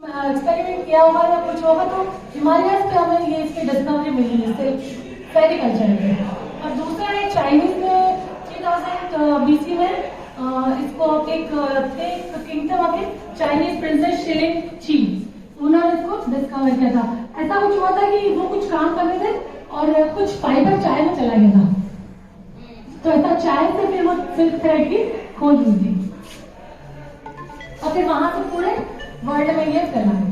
Experiment किया होगा या कुछ होगा तो हिमालयस पे हमें ये इसकी डिस्कवरी मिली है सेरिकल्चर में। और दूसरा है चाइनीज में 3000 BC में इसको एक किंगडम ऑफ चाइनीज प्रिंसेस शिलिंग ची उन्होंने इसको डिस्कवर किया था। ऐसा कुछ हुआ था कि वो कुछ काम कर रहे थे और कुछ फाइबर चाय में चला गया था, तो ऐसा चाय से फिर वो सिल्क थ्रेड की खोज हुई थी और फिर वहां से पूरे वर्ल्ड में ये फैला है।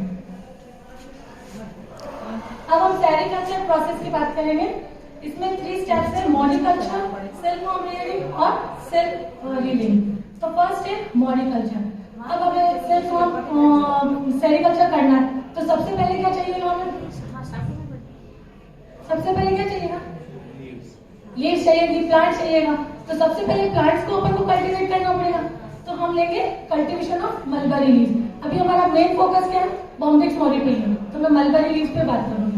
अब हम सेरिकल्चर प्रोसेस की बात करेंगे। इसमें 3 स्टेप्स है, मॉडिकल्चर, सेल्फ फॉर्म रियरिंग और सेल्फ रीलिंग। तो फर्स्ट है मॉडिकल्चर। अब हमें सेल्फ फॉर्म सेरिकल्चर करना है तो सबसे पहले क्या चाहिए हमें? सबसे पहले क्या चाहिएगा? लीव्स चाहिएगी, प्लांट चाहिएगा। तो सबसे पहले प्लांट्स को अपन को कल्टीवेट करना पड़ेगा, तो हम लेंगे कल्टीवेशन ऑफ मलबरी लीव्स। अभी हमारा मेन फोकस क्या है? बॉम्बिक्स मॉडिफिलियम, तो मैं मलबरी लीव्स पे बात करूंगी।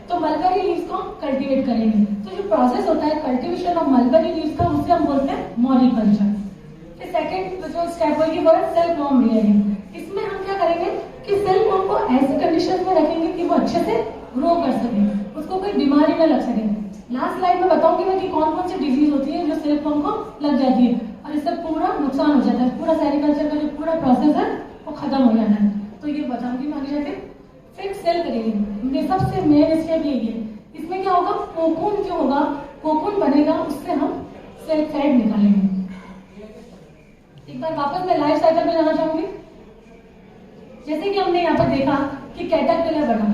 तो मलबरी लीव्स को कल्टीवेट करेंगे, तो जो प्रोसेस होता है कल्टीवेशन ऑफ मलबरी लीव्स का, उसे हम बोलते हैं मॉडिकल्चर। फिर सेकंड जो स्टेप होगी वो है सेल्फ फॉर्म रियरिंग। इसमें हम क्या करेंगे कि सेल्फ फॉर्म को ऐसे कंडीशन में रखेंगे कि वो अच्छे से ग्रो कर सके, उसको कोई बीमारी न लग सके। लास्ट स्लाइड में बताऊंगी मैं कि कौन कौन सी डिजीज होती है जो सेल्फ फॉर्म को लग जाती है और इससे पूरा नुकसान हो जाता है, पूरा सेरिकल्चर का जो पूरा प्रोसेस है वो खत्म हो जाता है। तो ये बताऊंगी मैं आगे जाके। फिर सेल करेंगे, ये सबसे मेन स्टेप यही है। इसमें क्या होगा? कोकून जो होगा, कोकून बनेगा, उससे हम सेल थ्रेड निकालेंगे। एक बार वापस मैं लाइफ साइकिल में जाना चाहूंगी। जैसे कि हमने यहाँ पर देखा कि कैटरपिलर बना,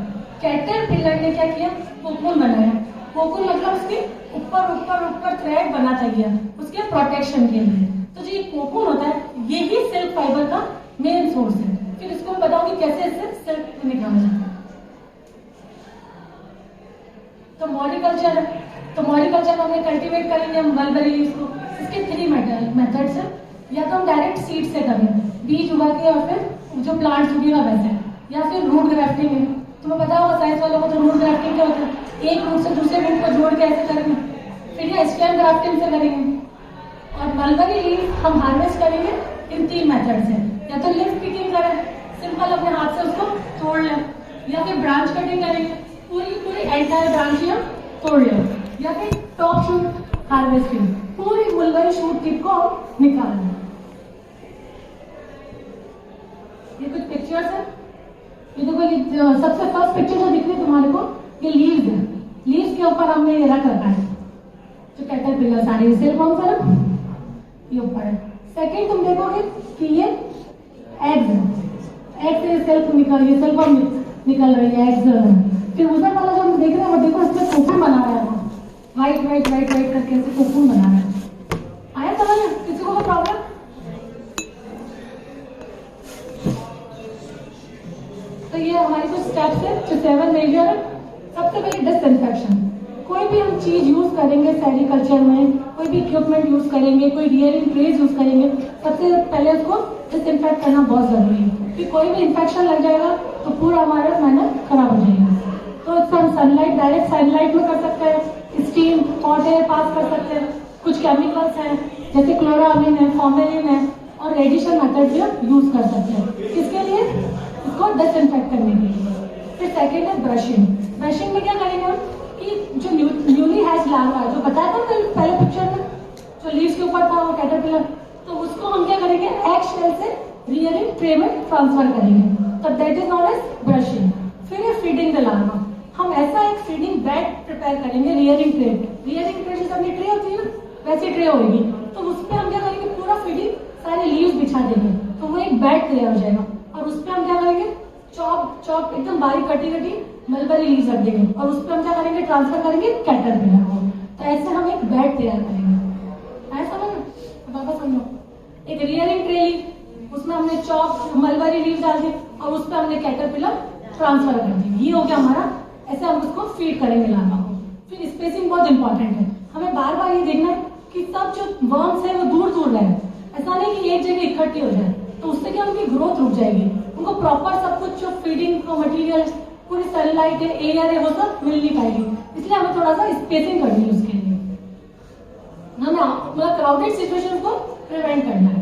कैटरपिलर ने क्या किया? कोकून बनाया। कोकून मतलब उसके ऊपर ऊपर ऊपर थ्रेड बनाता गया उसके प्रोटेक्शन के लिए। तो जो ये कोकून होता है यही सिल्क फाइबर का मेन सोर्स है। फिर इसको मैं बताऊंगी कैसे इससे सिल्क निकाला जाता है। तो मॉडिकल्चर में हमें कल्टीवेट करेंगे हम मलबरी लीव्स को। इसके 3 मेथड्स है। या तो हम डायरेक्ट सीड से करें, बीज उगा के और फिर जो प्लांट्स उगेगा वैसे, या फिर रूट ग्राफ्टिंग है। तुम्हें पता होगा साइंस वालों को तो रूट ग्राफ्टिंग क्या होता है? एक रूट से दूसरे रूट को जोड़ के ऐसे करेंगे। फिर ये स्टेम ग्राफ्टिंग से करेंगे। और मलबरी लीव हम हार्वेस्ट करेंगे इन 3 मेथड से। या तो लीफ पिकिंग करें, सिंपल अपने हाथ से उसको तोड़ लें, या फिर ब्रांच कटिंग करेंगे, पूरी एंटायर ब्रांच हम तोड़ लें, या फिर टॉप शूट हार्वेस्टिंग, पूरी मलबरी शूट टिप को निकाल लें। ये कुछ पिक्चर्स है। ये देखो, सबसे फर्स्ट पिक्चर जो दिख रही है तुम्हारे को, ये लीव्स है। लीव्स के ऊपर हमने ये रख रखा है जो कैटरपिलर सारे सेल फॉर्म से ये ऊपर है। सेकेंड तुम देखोगे कि ये एग्स है, एग से सेल्फ निकल, ये सेल फॉर्म निकल रही है, एग्स। फिर उधर वाला जो हम देख रहे हैं वो देखो, इसमें कोकून बना रहा है, वाइट वाइट वाइट वाइट करके ऐसे कोकून बना रहा है। आया समझ? किसी को प्रॉब्लम? तो ये हमारे कुछ स्टेप्स है जो 7 मेजर है। सबसे पहले डिसइंफेक्शन। कोई भी हम चीज यूज करेंगे सेरिकल्चर में, कोई भी इक्विपमेंट यूज करेंगे, कोई रियरिंग ट्रेज यूज करेंगे, सबसे पहले उसको डिसइंफेक्ट करना बहुत जरूरी है। कि कोई भी इंफेक्शन लग जाएगा तो पूरा हमारा मेहनत खराब हो जाएगा। तो इसको हम सनलाइट, डायरेक्ट सनलाइट में कर सकते हैं, स्टीम, हॉट एयर पास कर सकते हैं। कुछ केमिकल्स हैं जैसे क्लोरामीन है, फॉर्मेलिन है, और रेडिएशन मेथड भी यूज कर सकते हैं। किसके लिए? इसको डिसइंफेक्ट करने के लिए। फिर सेकेंड है ब्रशिंग। ब्रशिंग में क्या करेंगे हम कि जो न्यूली हैच लार्वा जो बताया था पहले पिक्चर में, जो लीव्स के ऊपर था वो कैटरपिलर, तो उसको हम क्या करेंगे? एग शेल से रियरिंग ट्रे में ट्रांसफर करेंगे, तो that is known as brushing. फिर है फीडिंग द लार्वा। हम ऐसा एक फीडिंग बेड प्रिपेयर करेंगे, रियरिंग ट्रे। रियरिंग ट्रे जैसे अपनी ट्रे होती है ना, वैसी ट्रे होगी, तो उस पर हम क्या करेंगे? पूरा फीडिंग सारे लीव्स बिछा देंगे, तो वो एक बेड तैयार हो जाएगा। और उस पर हम क्या करेंगे? चॉप एकदम बारीक कटी मलबरी लीव्स रख देंगे, और उस पर हम क्या करेंगे? ट्रांसफर करेंगे कैटरपिलर को। तो ऐसे हम एक बेड तैयार करेंगे। ऐसा समझ? बाबा समझो, एक रियरिंग ट्रे ली, उसमें हमने चॉप मलबरी लीव डाल दी और उस पर हमने कैटरपिलर ट्रांसफर कर दी। ये हो गया हमारा। ऐसे हम उसको फीड करेंगे लार्वा को। फिर स्पेसिंग बहुत इंपॉर्टेंट है। हमें बार बार ये देखना है कि सब जो वर्म्स है वो दूर दूर रहे। ऐसा नहीं कि एक जगह इकट्ठी हो जाए, तो उससे क्या उनकी ग्रोथ रुक जाएगी। उनको प्रॉपर सब कुछ जो फीडिंग का मटेरियल, पूरी सनलाइट है, एयर है, वो सब मिल नहीं पाएगी। इसलिए हमें थोड़ा सा स्पेसिंग करनी है उसके लिए। हमें मतलब क्राउडेड सिचुएशन को प्रिवेंट करना है।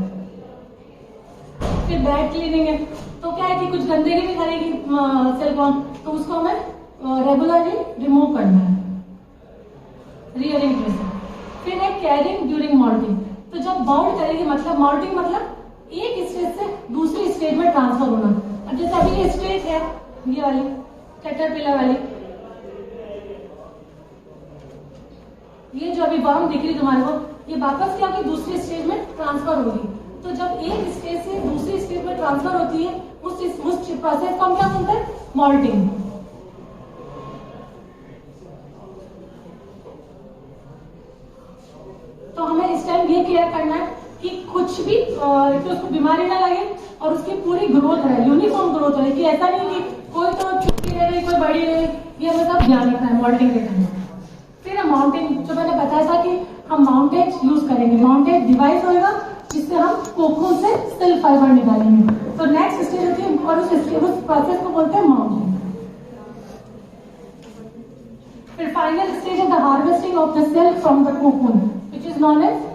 फिर बेड क्लीनिंग है, तो क्या है कि कुछ गंदगी भी करेगी सिल्कवॉर्म, तो उसको हमें रेगुलरली रिमूव करना है, रीअरेंज प्रेस। फिर है कैरिंग ड्यूरिंग मॉल्टिंग, तो जब बाउंड करेगी मतलब मॉल्टिंग मतलब एक स्टेज से दूसरी स्टेज में ट्रांसफर होना। अब जैसे अभी ये स्टेज है, ये वाली कैटरपिलर वाली, ये जो अभी वर्म दिख रही तुम्हारे को, ये वापस क्या होगी दूसरी स्टेज में ट्रांसफर होगी। तो जब एक स्टेज से दूसरी स्टेज में ट्रांसफर होती है उस प्रोसेस को हम क्या बोलते हैं, मॉल्टिंग। तो हमें इस टाइम ये केयर करना है कि कुछ भी कि उसको बीमारी ना लगे और उसकी पूरी ग्रोथ रहे, यूनिफॉर्म ग्रोथ रहे, कि ऐसा नहीं कि कोई तो छुट्टी रह रही कोई बड़ी रही, ये हमें सब ध्यान रखना है मॉल्टिंग के टाइम। फिर हम माउंटिंग, जो मैंने बताया था कि हम माउंटेज यूज करेंगे, माउंटेज डिवाइस होगा जिससे हम कोकून से सिल्क फाइबर निकालेंगे। तो नेक्स्ट स्टेज होती है और उस प्रोसेस को बोलते हैं माउंटिंग। फिर फाइनल स्टेज है the harvesting of the silk from the cocoon which is known as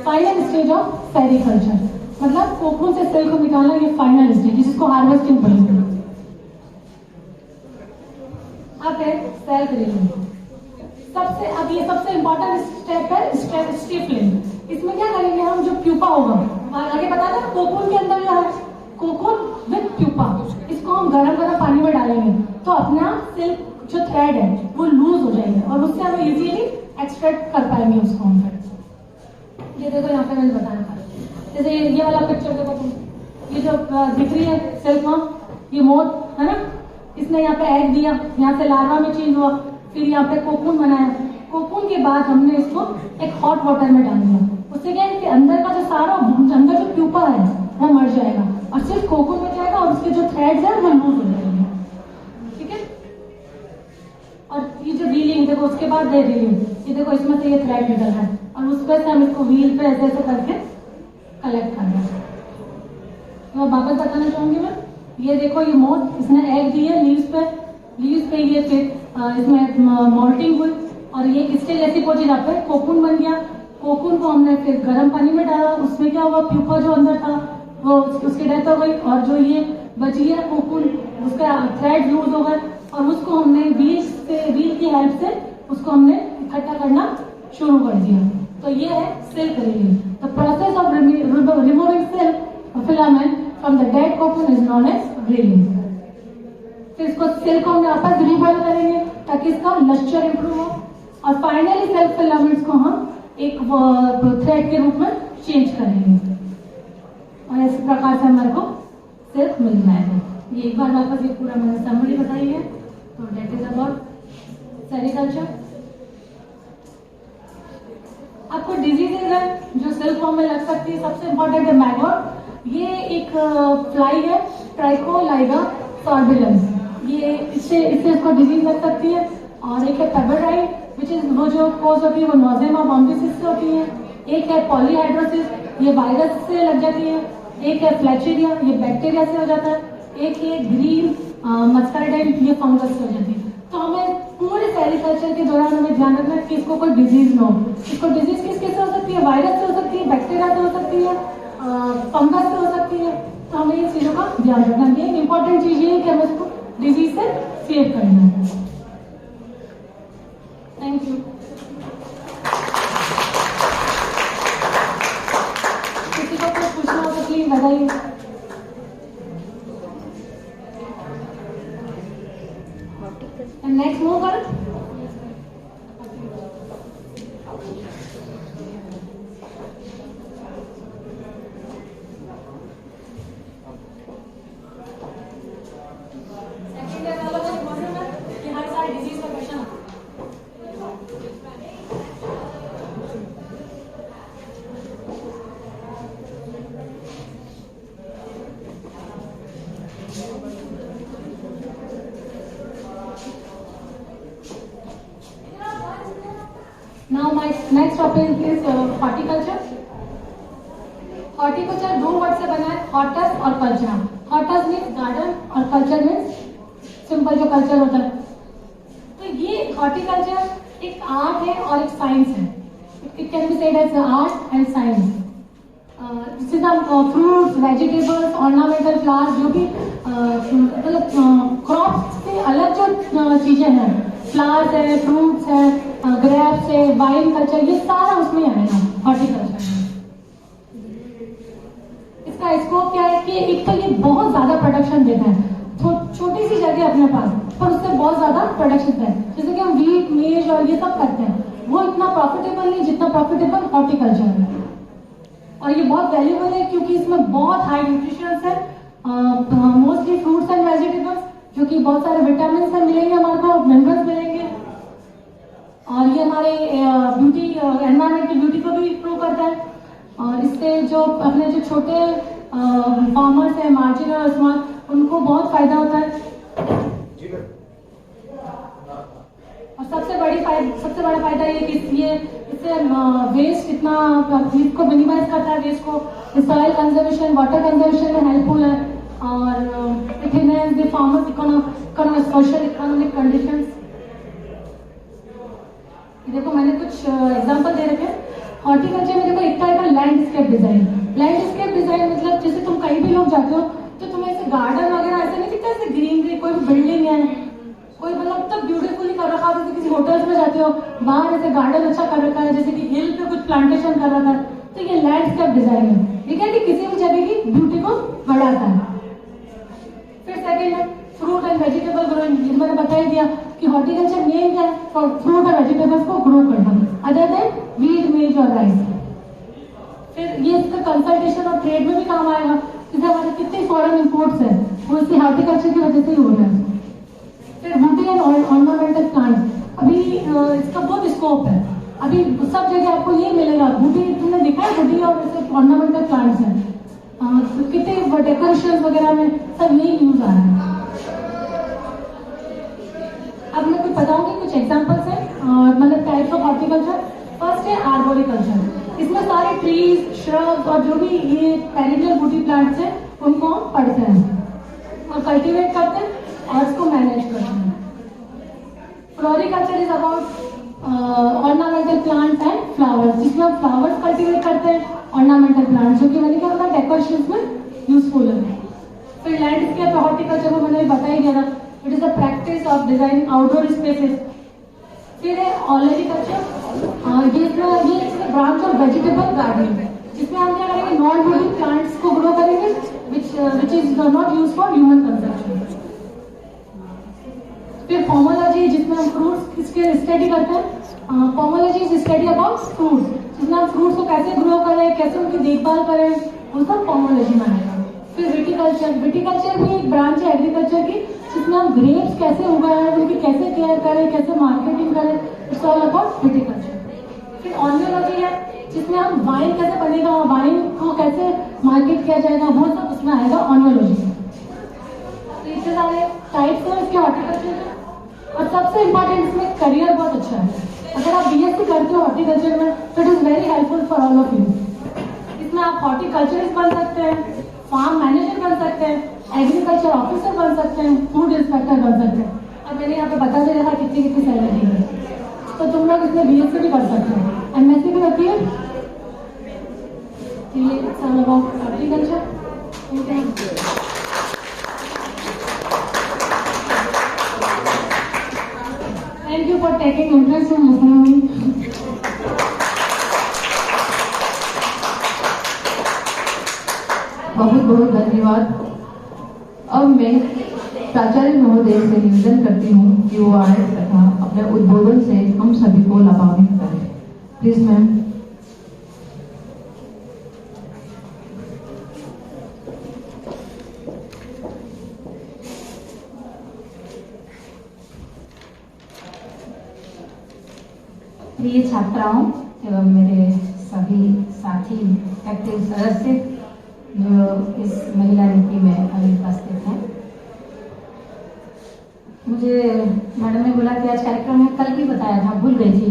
final stage of sericulture, मतलब कोकून से सिल्क को निकालना, ये फाइनल स्टेज जिसको हार्वेस्टिंग बोलेंगे। अब है सेल्फ रीलिंग, अब ये सबसे इंपॉर्टेंट स्टेप है स्टिफलिंग। इसमें क्या करेंगे हम, जो प्यूपा होगा, आगे बता ना कोकून के अंदर जो है कोकून विद प्यूपा, इसको हम गरम पानी में डालेंगे तो अपना सिल्क जो थ्रेड है वो लूज हो जाएगा और उससे हम इजीली एक्सट्रैक्ट कर पाएंगे उसको हम। ये देखो यहाँ पे मैंने बताया था, जैसे ये वाला पिक्चर देखो तुम, ये जो दिख रही है सिल्क वर्म, ये मोथ है ना, इसने यहाँ पे एग दिया, यहाँ से लार्वा में चेंज हुआ, फिर यहाँ पे कोकून बनाया। कोकून के बाद हमने इसको एक हॉट वाटर में डाल दिया, उससे क्या है कि अंदर का जो सारा अंदर जो प्यूपा है वो मर जाएगा और सिर्फ कोकून में जाएगा और उसके जो थ्रेड्स है वो लूज हो जाएंगे। ठीक है, और ये जो रीलिंग देखो, उसके बाद है रीलिंग, ये देखो इसमें से ये थ्रेड निकल रहा है और उस पर से हम इसको व्हील पे ऐसे ऐसे करके कलेक्ट कर रहे हैं। तो वापस बताना चाहूंगी मैं, ये देखो ये मोथ, इसने एग दी है लीव्स पे ये फिर इसमें मॉल्टिंग हुई और ये स्टेज ऐसी पहुंची जहाँ पे कोकून बन गया। कोकून को हमने फिर गर्म पानी में डाला, उसमें क्या हुआ, प्यूपा जो अंदर था वो उसकी डेथ हो गई और जो ये बची है कोकून, उसका थ्रेड लूज हो गए और उसको हमने व्हील की हेल्प से उसको हमने इकट्ठा करना शुरू कर दिया। तो ये है silk reeling. The process of removing silk filament from the dead cocoon is known as reeling. फिर इसको सिल्क को हम वापस रीबॉइल करेंगे ताकि इसका लश्चर इंप्रूव हो और फाइनली सिल्क फिलामेंट्स को हम एक थ्रेड के रूप में चेंज करेंगे और इस प्रकार से हमारे को सिल्क मिल जाएगा। ये एक बार वापस ये पूरा मैंने समरी बताई है। तो डेट इज अबाउट सेरीकल्चर। आपको डिजीजेज है जो सिल्क वर्म में लग सकती है, सबसे इंपॉर्टेंट है मैगोट। ये एक फ्लाई है ट्राइकोलाइगा सॉर्बिलंस, ये इससे इसको डिजीज लग सकती है। और एक है पेबराइड विच इज वो जो कोज होती है वो नोजेमा बॉम्बिसिस से होती है। एक है पॉलीहाइड्रोसिस, ये वायरस से लग जाती है। एक है फ्लैचेरिया, ये बैक्टीरिया से हो जाता है। एक है ग्रीन मस्कार्डाइन, ये फंगस से हो जाती है। तो हमें पूरे सेरीकल्चर के दौरान हमें ध्यान रखना है कि इसको कोई डिजीज ना हो। इसको डिजीज किस किस से हो सकती है, वायरस से हो सकती है, बैक्टीरिया से हो सकती है, फंगस से हो सकती है। तो हमें इन चीजों का ध्यान रखना है। इंपॉर्टेंट चीज ये है कि हमें इसको डिजीज से सेव करना है। Thank you. किसी को कुछ पूछना हो तो प्लीज बताइए। नेक्स्ट मूव करो। Now my next topic is horticulture. Horticulture दो वर्ड से बना है, हॉटस और कल्चर। हॉटस मीन्स गार्डन और कल्चर मीन्स सिंपल जो कल्चर होता है। तो ये हॉर्टिकल्चर एक आर्ट है और एक साइंस है। It can be said as art and science. जिससे हम फ्रूट्स, वेजिटेबल्स, ऑर्नामेंटल फ्लावर्स, जो भी मतलब क्रॉप्स से अलग जो चीजें हैं, फ्लावर्स है, फ्रूट्स है, ग्रेप्स है, वाइन कल्चर, ये सारा उसमें आएगा हॉर्टिकल्चर में। इसका स्कोप क्या है कि एक तो ये बहुत ज्यादा प्रोडक्शन देता है, छोटी सी जगह अपने पास, पर उससे बहुत ज्यादा प्रोडक्शन है। जैसे कि हम वीट, मेज और ये सब करते हैं, वो इतना प्रॉफिटेबल नहीं जितना प्रॉफिटेबल हॉर्टिकल्चर है। और ये बहुत वैल्यूबल है क्योंकि इसमें बहुत हाई न्यूट्रिशंस है, मोस्टली फ्रूट्स एंड वेजिटेबल्स, जो कि बहुत सारे विटामिन से मिलेंगे हमारे को, मिनरल्स मिलेंगे। और ये हमारे ब्यूटी, एनवायरमेंट की ब्यूटी को भी इम्प्रूव करता है। और इससे जो अपने जो छोटे फार्मर्स हैं, मार्जिनल और स्मॉल, उनको बहुत फायदा होता है। और सबसे बड़ा फायदा ये कि इससे वेस्ट इतना को मिनिमाइज करता है, वेस्ट को, सॉइल कंजर्वेशन, वाटर कंजर्वेशन में हेल्पफुल है। और it enhance the farmers economic, social economic conditions. देखो मैंने कुछ एग्जांपल दे रखे हैं। हॉर्टिकल्चर में देखो एक टाइप का लैंडस्केप डिजाइन। लैंडस्केप डिजाइन मतलब जैसे तुम कहीं भी लोग जाते हो तो तुम्हें ऐसे गार्डन वगैरह ऐसे नहीं दिखता, ऐसे ग्रीनरी, कोई बिल्डिंग है, कोई मतलब तब ब्यूटीफुली कर रखा है। जैसे किसी होटल्स में जाते हो, बाहर ऐसे गार्डन अच्छा कर रखा है, जैसे कि हिल पे कुछ प्लांटेशन कर रखा है, तो ये लैंडस्केप डिजाइन है। ठीक है कि किसी भी जगह की ब्यूटी को बढ़ाता है। फिर सेकेंड है फ्रूट एंड वेजिटेबल ग्रोइंग। ये मैंने बता ही दिया कि हॉर्टिकल्चर मेन क्या है, फ्रूट और वेजिटेबल्स को ग्रो करना, अदर देन वीट, मेज और राइस। फिर ये इसका कंसल्टेशन और ट्रेड में भी काम आएगा। जैसे हमारे कितने फॉरेन इंपोर्ट्स है, वो इसके हॉर्टिकल्चर की वजह से ही हो रहा है। फिर ब्यूटी एंड ऑर्नामेंटल प्लांट, अभी इसका बहुत स्कोप है। अभी सब जगह आपको ये मिलेगा, ब्यूटी, तुमने देखा है ब्यूटी और ऑर्नामेंटल प्लांट्स है, कितने डेकोरेशन वगैरह में सब यही यूज आ रहा है। अब मैं कुछ बताऊंगी, कुछ एग्जांपल्स हैं मतलब टाइप्स ऑफ हॉर्टिकल्चर। फर्स्ट है आर्बोरिकल्चर। इसमें सारे ट्रीज, श्रब्स और जो भी ये पेरिनियल ब्यूटी प्लांट्स हैं उनको हम पढ़ते हैं और कल्टीवेट करते हैं और इसको मैनेज करते हैं। Floriculture is about ornamental plants and flowers, जिसमें हम फ्लावर्स कल्टीवेट करते हैं, ऑर्नामेंटल प्लांट्स, जो कि मैंने क्या बताया डेकोरेशन में यूजफुल है। फिर लैंडस्केप हॉर्टिकल्चर को मैंने बता ही दिया था, it is the practice of design outdoor spaces. फिर है ऑलरिकल्चर, ये ब्रांच ऑफ वेजिटेबल गार्डनिंग, जिसमें हम क्या करेंगे, नॉन ब्रूडिंग प्लांट्स को ग्रो करेंगे which is not use for human consumption. फिर पोमोलॉजी, जिसमें हम फ्रूट्स की स्टडी करते हैं। Pomology is study about fruits, जिसमें हम फ्रूट्स को कैसे ग्रो करें, कैसे उनकी देखभाल करें, वो सब पोमोलॉजी में आएगा। फिर विटिकल्चर, विटिकल्चर भी एक ब्रांच है एग्रीकल्चर की, जिसमें हम ग्रेप्स कैसे उगाएं, उनकी कैसे केयर करें, कैसे मार्केटिंग करें, इट्स ऑल अबाउट विटिकल्चर। फिर ऑनियोलॉजी है, जिसमें हम वाइन कैसे बनेगा, वाइन को कैसे मार्केट किया जाएगा, वो सब उसमें आएगा ऑनियोलॉजी। तो इतने सारे टाइप्स हैं इसके हॉर्टिकल्चर में। और सबसे इम्पोर्टेंट इसमें करियर बहुत अच्छा है। अगर आप बीएससी करते हो हॉर्टिकल्चर में तो it is very helpful for all of you. इसमें आप हॉर्टिकल्चरिस्ट बन सकते हैं, फार्म मैनेजर बन सकते हैं, एग्रीकल्चर ऑफिसर बन सकते हैं, फूड इंस्पेक्टर बन सकते हैं। अब मैंने यहाँ पे बता दे रहा कितनी कितनी सैलरी है, तो तुम लोग इसमें बीएससी भी कर सकते हो, एमएससी भी होती है। ये it's all about agriculture. Thank you for taking interest in listening me. बहुत बहुत धन्यवाद। अब मैं प्राचार्य महोदय से निवेदन करती हूँ कि वो आए तथा अपने उद्बोधन से हम सभी को लाभान्वित करें। Please ma'am. प्रिय छात्राओं एवं मेरे सभी साथी एक्टिव सदस्य जो इस महिला नीति में अभी उपस्थित हैं, मुझे मैडम ने बोला कि आज कार्यक्रम है, कल भी बताया था, भूल गई थी।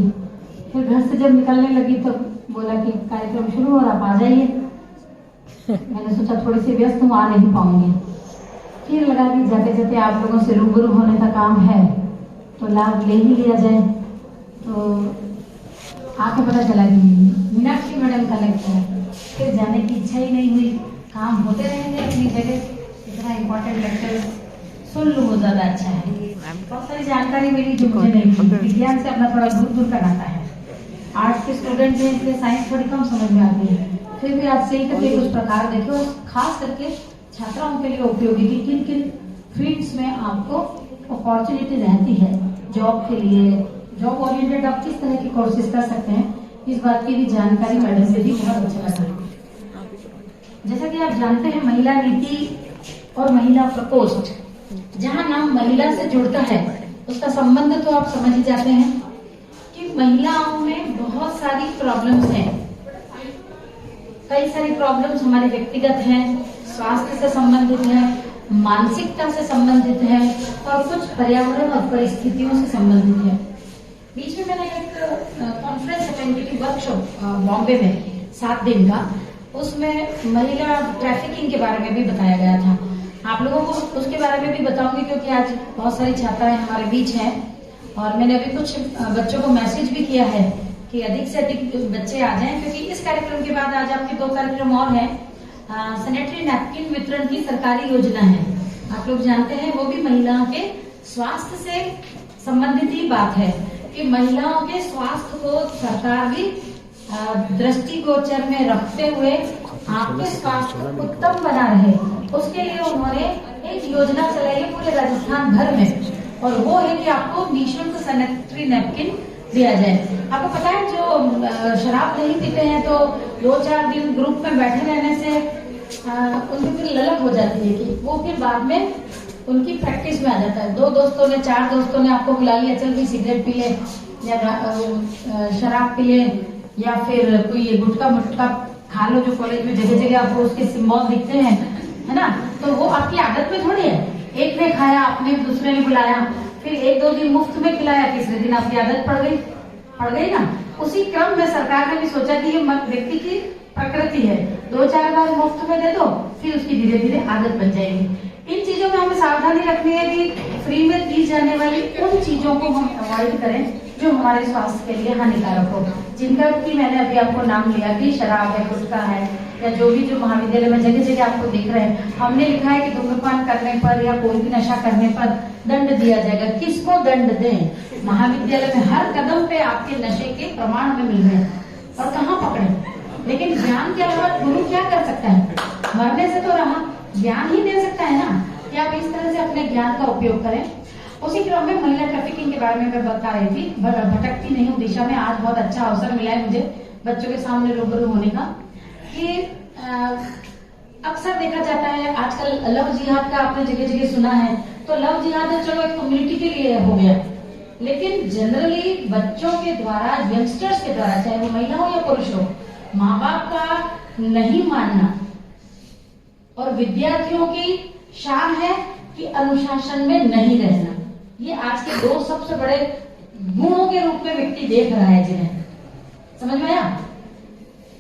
फिर घर से जब निकलने लगी तो बोला कि कार्यक्रम शुरू हो रहा, आप आ जाइए। मैंने सोचा थोड़ी सी व्यस्त हूँ, आ नहीं पाऊंगी। फिर लगा कि जाते जाते आप लोगों से रूबरू होने का काम है तो लाभ ले ही लिया जाए। तो आके पता चला कि मीनाक्षी मैडम का लेक्चर है, फिर जाने की इच्छा ही नहीं हुई। काम होते रहेंगे अपनी जगह। इतना इम्पोर्टेंट लेक्चर सुन लूँ वो ज्यादा अच्छा है। बहुत सारी जानकारी मिली जो मुझे नहीं थी। विज्ञान से अपना थोड़ा दूर दूर का नाता है। आर्ट्स के स्टूडेंट हैं इसलिए साइंस थोड़ी कम समझ में आती है। फिर भी आज से ही करके कुछ प्रकार देखे और खास करके छात्राओं के लिए उपयोगी कि किन किन फील्ड्स में आपको अपॉर्चुनिटी रहती है जॉब के लिए। जॉब ओरिएंटेड आप किस तरह के कोर्सेज कर सकते हैं, इस बात की भी जानकारी मैडम से भी बहुत अच्छा लगा। जैसा कि आप जानते हैं महिला नीति और महिला प्रकोष्ठ, जहाँ नाम महिला से जुड़ता है उसका संबंध तो आप समझ ही जाते हैं कि महिलाओं में बहुत सारी प्रॉब्लम्स हैं। कई सारी प्रॉब्लम्स हमारे व्यक्तिगत हैं, स्वास्थ्य से संबंधित है, मानसिकता से संबंधित है और कुछ पर्यावरण और परिस्थितियों से संबंधित है। बीच में मैंने एक कॉन्फ्रेंस अटेंड की थी, वर्कशॉप बॉम्बे में 7 दिन का। उसमें महिला ट्रैफिकिंग के बारे में भी बताया गया था। आप लोगों को उसके बारे में भी बताऊंगी क्योंकि आज बहुत सारी छात्राएं हमारे बीच हैं और मैंने अभी कुछ बच्चों को मैसेज भी किया है कि अधिक से अधिक बच्चे आ जाएं, क्योंकि इस कार्यक्रम के बाद आज आपके 2 कार्यक्रम और हैं। सैनिटरी नैपकिन वितरण की सरकारी योजना है, आप लोग जानते हैं, वो भी महिलाओं के स्वास्थ्य से संबंधित ही बात है कि महिलाओं के स्वास्थ्य को सरकार भी दृष्टिगोचर में रखते हुए आपके स्वास्थ्य को उत्तम बना रहे, उसके लिए उन्होंने एक योजना चलाई है पूरे राजस्थान भर में, और वो है कि आपको निःशुल्क सैनिटरी नैपकिन दिया जाए। आपको पता है जो शराब नहीं पीते हैं तो 2-4 दिन ग्रुप में बैठे रहने से उनकी फिर ललक हो जाती है कि वो फिर बाद में उनकी प्रैक्टिस में आ जाता है। 2 दोस्तों ने 4 दोस्तों ने आपको बुला लिया, चल भी सिगरेट पी ले या शराब पी ले या फिर कोई ये गुटखा मुटखा खा लो, जो कॉलेज में जगह जगह आपको उसके सिंबल दिखते हैं, है ना, तो वो आपकी आदत में थोड़ी है। एक ने खाया, आपने दूसरे ने बुलाया, फिर 1-2 दिन मुफ्त में खिलाया, तीसरे दिन आपकी आदत पड़ गई ना। उसी क्रम में सरकार ने भी सोचा कि ये व्यक्ति की प्रकृति है, 2-4 बार मुफ्त में दे दो, फिर उसकी धीरे धीरे आदत बन जाएगी। इन चीजों में हमें सावधानी रखनी है कि फ्री में दी जाने वाली उन चीजों को हम अवॉइड करें जो हमारे स्वास्थ्य के लिए हानिकारक हो, जिनका कि मैंने अभी आपको नाम लिया कि शराब है, गुटखा है, या जो भी जो महाविद्यालय में जगह जगह आपको दिख रहे हैं। हमने लिखा है कि धूम्रपान करने पर या कोई भी नशा करने पर दंड दिया जाएगा। किसको दंड दें? महाविद्यालय में हर कदम पे आपके नशे के प्रमाण में मिल रहे हैं और कहाँ पकड़े। लेकिन ज्ञान के अलावा गुरु क्या कर सकता है? मरने से तो रहा, ज्ञान ही दे सकता है ना, कि आप इस तरह से अपने ज्ञान का उपयोग करें। उसी क्रम में महिला ट्रैफिकिंग के बारे में मैं बता रही थी, भटकती नहीं हूँ दिशा में। आज बहुत अच्छा अवसर मिला है मुझे बच्चों के सामने रूबरू होने का, कि अक्सर देखा जाता है आजकल लव जिहाद का आपने जगह जगह सुना है, तो लव जिहाद है चलो एक कम्युनिटी के लिए हो गया, लेकिन जनरली बच्चों के द्वारा, यंगस्टर्स के द्वारा, चाहे वो महिला हो या पुरुष हो, माँ बाप का नहीं मानना और विद्यार्थियों की शान है कि अनुशासन में नहीं रहना, ये आज के 2 सबसे बड़े गुणों के रूप में व्यक्ति देख रहा है जिन्हें। समझ में आया?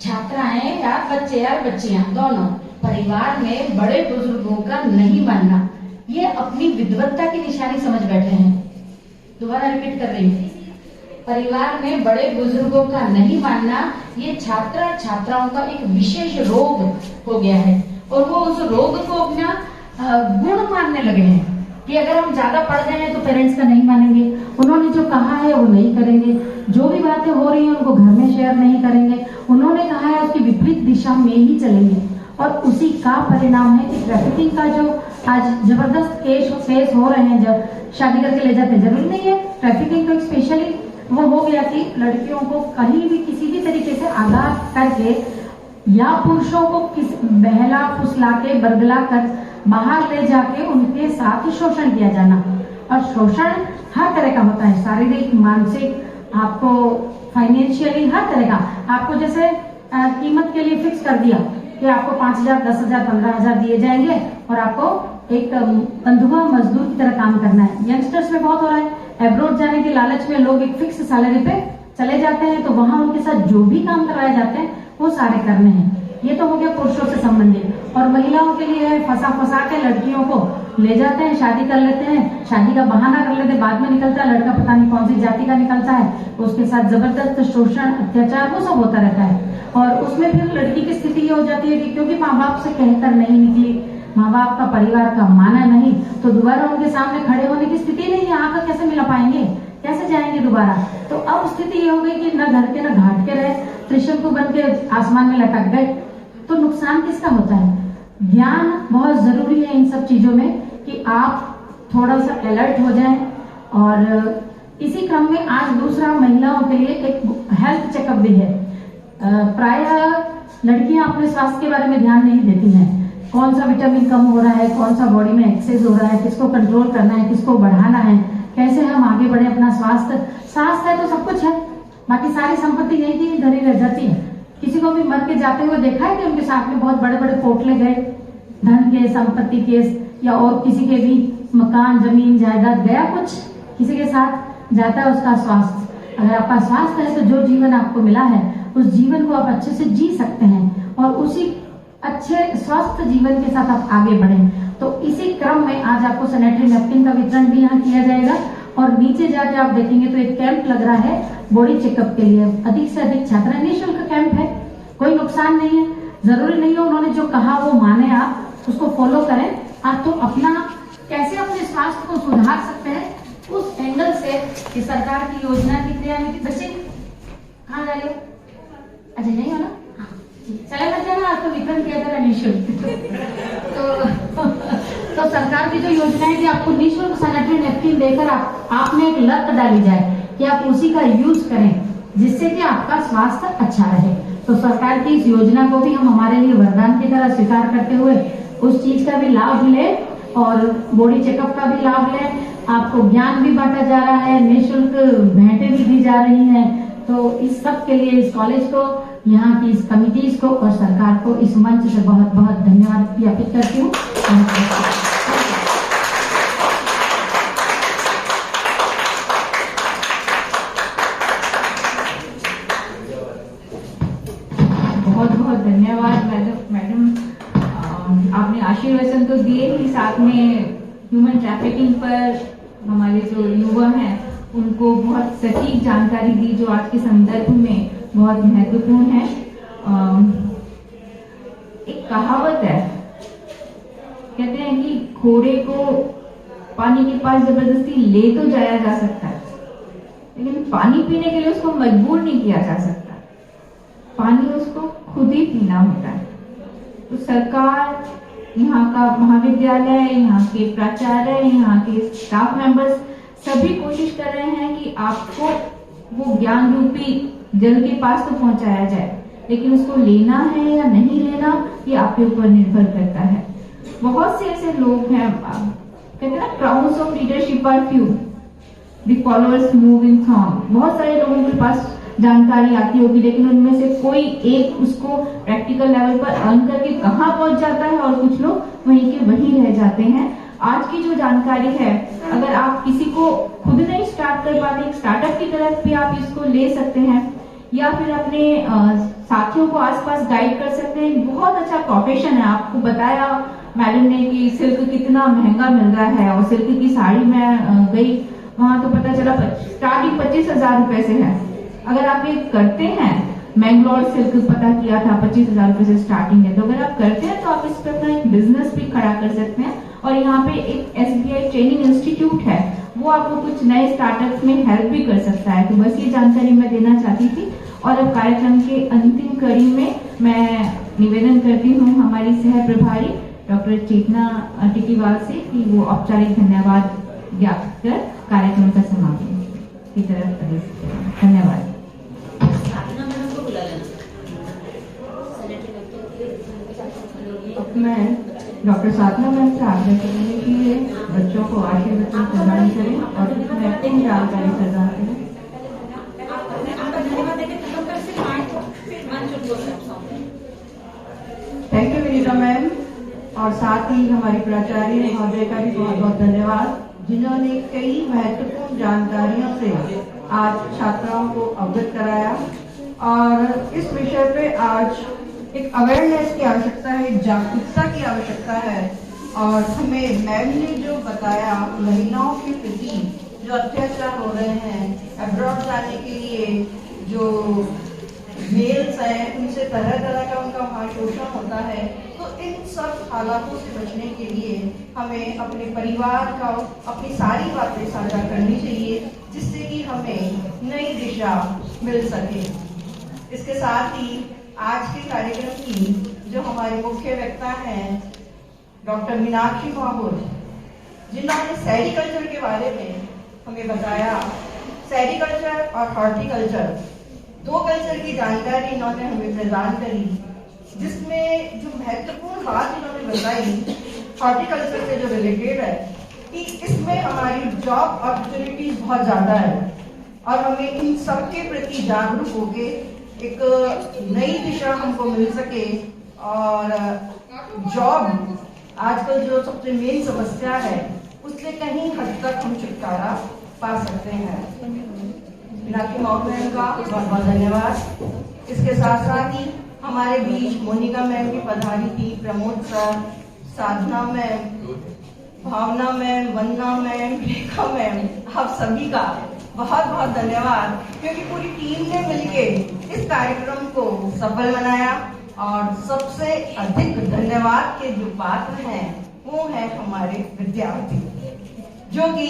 छात्राएं या बच्चे या बच्चियां दोनों परिवार में बड़े बुजुर्गों का नहीं मानना, ये अपनी विद्वत्ता की निशानी समझ बैठे हैं। दोबारा रिपीट कर रही हूँ, परिवार में बड़े बुजुर्गों का नहीं मानना ये छात्र छात्राओं का एक विशेष रोग हो गया है, और वो उस रोग को अपना गुण मानने लगे हैं कि अगर हम ज्यादा पढ़ गए तो पेरेंट्स का नहीं मानेंगे, उन्होंने जो कहा है वो नहीं करेंगे, जो भी बातें हो रही हैं उनको घर में शेयर नहीं करेंगे, उन्होंने कहा है उसकी विपरीत दिशा में ही चलेंगे। और उसी का परिणाम है कि ट्रैफिकिंग का जो आज जबरदस्त केस हो रहे हैं, जब शादी करके ले जाते हैं, जरूरी नहीं है ट्रैफिकिंग तो एक स्पेशली वो हो गया कि लड़कियों को कहीं भी किसी भी तरीके से आगाह करके या पुरुषों को बहला फुसला के बरगला कर बाहर ले जाके उनके साथ शोषण किया जाना। और शोषण हर तरह का होता है, शारीरिक, मानसिक, आपको फाइनेंशियली, हर तरह का। आपको जैसे कीमत के लिए फिक्स कर दिया कि आपको 5,000, 10,000, 15,000 दिए जाएंगे और आपको एक बंधुआ मजदूर की तरह काम करना है। यंगस्टर्स में बहुत हो रहा है, एब्रोड जाने के लालच में लोग एक फिक्स सैलरी पे चले जाते हैं, तो वहां उनके साथ जो भी काम कराए जाते हैं वो सारे करने हैं। ये तो हो गया पुरुषों से संबंधित। और महिलाओं के लिए है फंसा के लड़कियों को ले जाते हैं, शादी कर लेते हैं, शादी का बहाना कर लेते हैं, बाद में निकलता है लड़का पता नहीं कौन सी जाति का निकलता है, उसके साथ जबरदस्त शोषण अत्याचार वो सब होता रहता है। और उसमें फिर लड़की की स्थिति ये हो जाती है कि क्योंकि माँ बाप से कहकर नहीं निकली, माँ बाप का परिवार का माना नहीं, तो दोबारा उनके सामने खड़े होने की स्थिति नहीं है, आकर कैसे मिला पाएंगे, कैसे जाएंगे दोबारा। तो अब स्थिति ये हो गई कि न घर के न घाट के रहे, त्रिशंकु को बन के आसमान में लटक गए। तो नुकसान किसका होता है? ज्ञान बहुत जरूरी है इन सब चीजों में कि आप थोड़ा सा अलर्ट हो जाएं। और इसी क्रम में आज दूसरा महिलाओं के लिए एक हेल्थ चेकअप भी है। प्रायः लड़कियां अपने स्वास्थ्य के बारे में ध्यान नहीं देती हैं, कौन सा विटामिन कम हो रहा है, कौन सा बॉडी में एक्सेस हो रहा है, किसको कंट्रोल करना है, किसको बढ़ाना है, कैसे हम आगे बढ़े अपना स्वास्थ्य। स्वास्थ्य है तो सब कुछ है, बाकी सारी संपत्ति यही की धरी रह जाती है। किसी को भी मर के जाते हुए देखा है कि उनके साथ में बहुत बड़े बड़े पोटले गए, धन के, संपत्ति के, या और किसी के भी मकान जमीन जायदाद गया, कुछ किसी के साथ जाता है उसका स्वास्थ्य। अगर आपका स्वास्थ्य है तो जो जीवन आपको मिला है उस जीवन को आप अच्छे से जी सकते हैं और उसी अच्छे स्वस्थ जीवन के साथ आप आगे बढ़ें। तो इसी क्रम में आज आपको सैनिटरी नैपकिन का वितरण भी यहाँ किया जाएगा। और नीचे जाके आप देखेंगे तो एक कैंप लग रहा है बॉडी चेकअप के लिए। अधिक से अधिक छात्रा, निःशुल्क कैंप है, कोई नुकसान नहीं है, जरूरी नहीं है उन्होंने जो कहा वो माने, आप उसको फॉलो करें। आप तो अपना कैसे अपने स्वास्थ्य को सुधार सकते हैं उस एंगल से कि सरकार की योजना की क्रियान्वित। बच्चे कहाँ जा रहे हो? अच्छा नहीं हो ना, चले बच्चे ना, आज तो वितरण किया था निःशुल्क। तो सरकार की जो योजना है कि आपको निःशुल्क सैनिटरी नैपकिन देकर आपने एक लत डाली जाए कि आप उसी का यूज करें जिससे कि आपका स्वास्थ्य अच्छा रहे। तो सरकार की इस योजना को भी हम हमारे लिए वरदान की तरह स्वीकार करते हुए उस चीज का भी लाभ लें और बॉडी चेकअप का भी लाभ लें। आपको ज्ञान भी बांटा जा रहा है, निःशुल्क भेंटें भी दी जा रही हैं। तो इस सब के लिए इस कॉलेज को, यहाँ की इस कमिटीज को और सरकार को इस मंच से बहुत बहुत धन्यवाद ज्ञापित करती हूँ। बहुत बहुत धन्यवाद मैडम। आपने आशीर्वचन तो दिए ही, साथ में ह्यूमन ट्रैफिकिंग पर हमारे जो युवा हैं उनको बहुत सटीक जानकारी दी जो आज के संदर्भ में बहुत महत्वपूर्ण है। एक कहावत है, कहते हैं कि घोड़े को पानी के पास जबरदस्ती ले तो जाया जा सकता है, लेकिन पानी पीने के लिए उसको मजबूर नहीं किया जा सकता, पानी उसको खुद ही पीना होता है। तो सरकार, यहाँ का महाविद्यालय, यहाँ के प्राचार्य, यहाँ के स्टाफ मेंबर्स सभी कोशिश कर रहे हैं कि आपको वो ज्ञान रूपी जल के पास तो पहुंचाया जाए, लेकिन उसको लेना है या नहीं लेना ये आपके ऊपर निर्भर करता है। बहुत से ऐसे लोग हैं, कहते हैं ना, crowns of leadership are few, the followers move in throng. बहुत सारे लोगों के पास जानकारी आती होगी, लेकिन उनमें से कोई एक उसको प्रैक्टिकल लेवल पर अर्न करके कहाँ पहुंच जाता है और कुछ लोग वहीं के वहीं रह जाते हैं। आज की जो जानकारी है, अगर आप किसी को खुद नहीं स्टार्ट कर पाते, एक स्टार्टअप की तरफ भी आप इसको ले सकते हैं या फिर अपने साथियों को आसपास गाइड कर सकते हैं। बहुत अच्छा प्रोफेशन है। आपको बताया मैडम ने कि सिल्क कितना महंगा मिल रहा है, और सिल्क की साड़ी में गई वहां तो पता चला स्टार्टिंग 25,000 रुपए से है। अगर आप ये करते हैं, मैंगलोर सिल्क पता किया था 25,000 रुपए से स्टार्टिंग है, तो अगर आप करते हैं तो आप इस पर अपना एक बिजनेस भी खड़ा कर सकते हैं। और यहाँ पे एक SBI ट्रेनिंग इंस्टीट्यूट है, वो आपको कुछ नए स्टार्टअप्स में हेल्प भी कर सकता है। तो बस ये जानकारी मैं देना चाहती थी। और अब कार्यक्रम के अंतिम कड़ी में मैं निवेदन करती हूँ हमारी सह प्रभारी डॉक्टर चेतना टिकीवाल से कि वो औपचारिक धन्यवाद ज्ञापित कर कार्यक्रम का समापन की तरफ। धन्यवाद। अब मैं डॉक्टर साधना मैम से आग्रह करूंगी कि ये बच्चों को आशीर्वचन प्रदान करें और नैपकिन जानकारी प्रदान करें। थैंक यू विनीता मैम, और साथ ही हमारी प्राचार्य महोदय का भी बहुत बहुत धन्यवाद, जिन्होंने कई महत्वपूर्ण जानकारियों से आज छात्राओं को अवगत कराया। और इस विषय पे आज एक अवेयरनेस की आवश्यकता है, जागरूकता की आवश्यकता है। और हमें मैम ने जो बताया महिलाओं के प्रति जो अत्याचार हो रहे हैं, अब्रॉड जाने के लिए जो मेल्स हैं उनसे तरह तरह का उनका वहाँ शोषण होता है, तो इन सब हालातों से बचने के लिए हमें अपने परिवार का अपनी सारी बातें साझा करनी चाहिए, जिससे कि हमें नई दिशा मिल सके। इसके साथ ही आज के कार्यक्रम की जो हमारे मुख्य वक्ता हैं डॉक्टर मीनाक्षी माहूर, जिन्होंने सेरिकल्चर के बारे में हमें बताया। सेरिकल्चर और हॉर्टिकल्चर दो कल्चर की जानकारी इन्होंने हमें प्रदान करी, जिसमें जो महत्वपूर्ण बात इन्होंने बताई हॉर्टिकल्चर से जो रिलेटेड है कि इसमें हमारी जॉब अपॉर्चुनिटीज बहुत ज़्यादा है और हमें इन सब के प्रति जागरूक होके एक नई दिशा हमको मिल सके। और जॉब आजकल जो सबसे मेन समस्या है उससे कहीं हद तक हम छुटकारा पा सकते हैं। मीनाक्षी माहूर मैम का बहुत बहुत धन्यवाद। इसके साथ साथ ही हमारे बीच मोनिका मैम की पधारी थी, प्रमोद सर, साधना मैम, भावना मैम, वंदना मैम, रेखा मैम, आप सभी का बहुत बहुत धन्यवाद, क्योंकि पूरी टीम ने मिलके इस कार्यक्रम को सफल बनाया। और सबसे अधिक धन्यवाद के जो पात्र हैं वो है हमारे विद्यार्थी, जो कि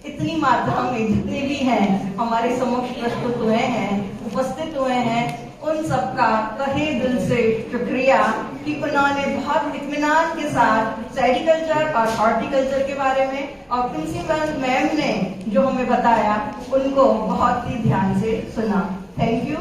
इतनी मात्रा में जितने भी हैं हमारे समक्ष प्रस्तुत हुए हैं, उपस्थित हुए हैं, उन सबका तहे दिल से शुक्रिया कि उन्होंने बहुत इत्मीनान के साथ सेरिकल्चर और हॉर्टिकल्चर के बारे में और प्रिंसिपल मैम ने जो हमें बताया उनको बहुत ही ध्यान से सुना। Thank you.